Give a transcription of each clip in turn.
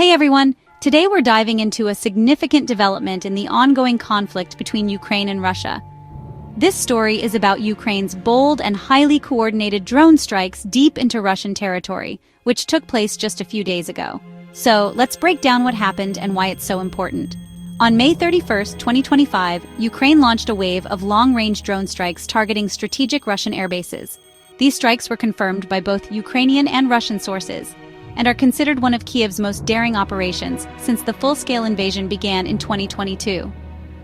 Hey everyone! Today we're diving into a significant development in the ongoing conflict between Ukraine and Russia. This story is about Ukraine's bold and highly coordinated drone strikes deep into Russian territory, which took place just a few days ago. So, let's break down what happened and why it's so important. On May 31, 2025, Ukraine launched a wave of long-range drone strikes targeting strategic Russian airbases. These strikes were confirmed by both Ukrainian and Russian sources, and are considered one of Kiev's most daring operations since the full-scale invasion began in 2022.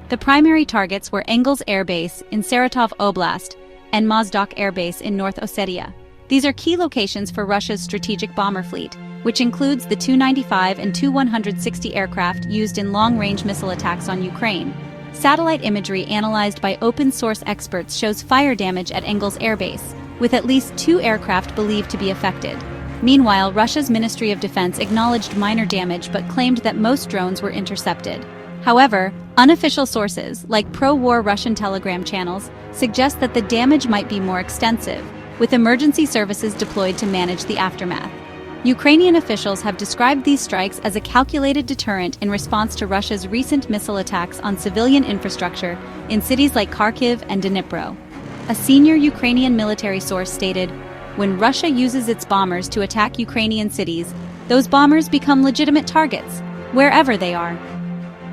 The primary targets were Engels Air Base in Saratov Oblast and Mozdok Air Base in North Ossetia. These are key locations for Russia's strategic bomber fleet, which includes the Tu-95 and Tu-160 aircraft used in long-range missile attacks on Ukraine. Satellite imagery analyzed by open-source experts shows fire damage at Engels Air Base, with at least 2 aircraft believed to be affected. Meanwhile, Russia's Ministry of Defense acknowledged minor damage but claimed that most drones were intercepted. However, unofficial sources, like pro-war Russian Telegram channels, suggest that the damage might be more extensive, with emergency services deployed to manage the aftermath. Ukrainian officials have described these strikes as a calculated deterrent in response to Russia's recent missile attacks on civilian infrastructure in cities like Kharkiv and Dnipro. A senior Ukrainian military source stated, "When Russia uses its bombers to attack Ukrainian cities, those bombers become legitimate targets, wherever they are."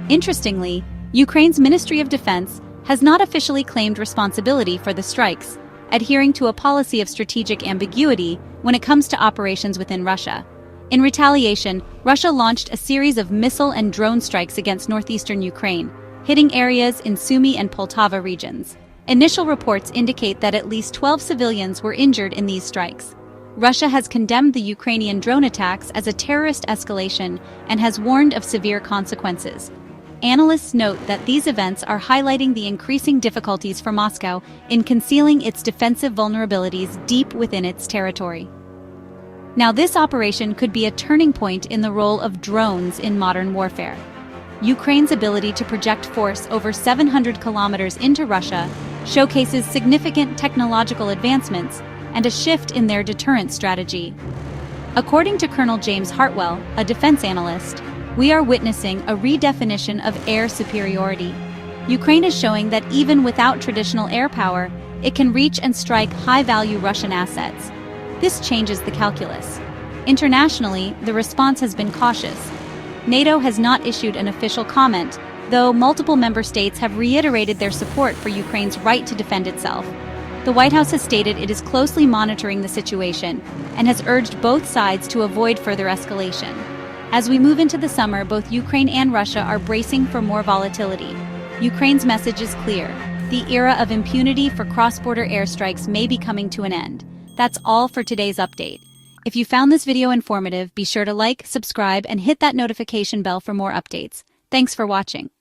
Interestingly, Ukraine's Ministry of Defense has not officially claimed responsibility for the strikes, adhering to a policy of strategic ambiguity when it comes to operations within Russia. In retaliation, Russia launched a series of missile and drone strikes against northeastern Ukraine, hitting areas in Sumy and Poltava regions. Initial reports indicate that at least 12 civilians were injured in these strikes. Russia has condemned the Ukrainian drone attacks as a terrorist escalation and has warned of severe consequences. Analysts note that these events are highlighting the increasing difficulties for Moscow in concealing its defensive vulnerabilities deep within its territory. Now, this operation could be a turning point in the role of drones in modern warfare. Ukraine's ability to project force over 700 kilometers into Russia showcases significant technological advancements and a shift in their deterrent strategy. According to Colonel James Hartwell, a defense analyst, we are witnessing a redefinition of air superiority. Ukraine is showing that even without traditional air power, it can reach and strike high-value Russian assets. This changes the calculus. Internationally, the response has been cautious. NATO has not issued an official comment, though multiple member states have reiterated their support for Ukraine's right to defend itself. The White House has stated it is closely monitoring the situation and has urged both sides to avoid further escalation. As we move into the summer, both Ukraine and Russia are bracing for more volatility. Ukraine's message is clear: the era of impunity for cross-border airstrikes may be coming to an end. That's all for today's update. If you found this video informative, be sure to like, subscribe, and hit that notification bell for more updates. Thanks for watching.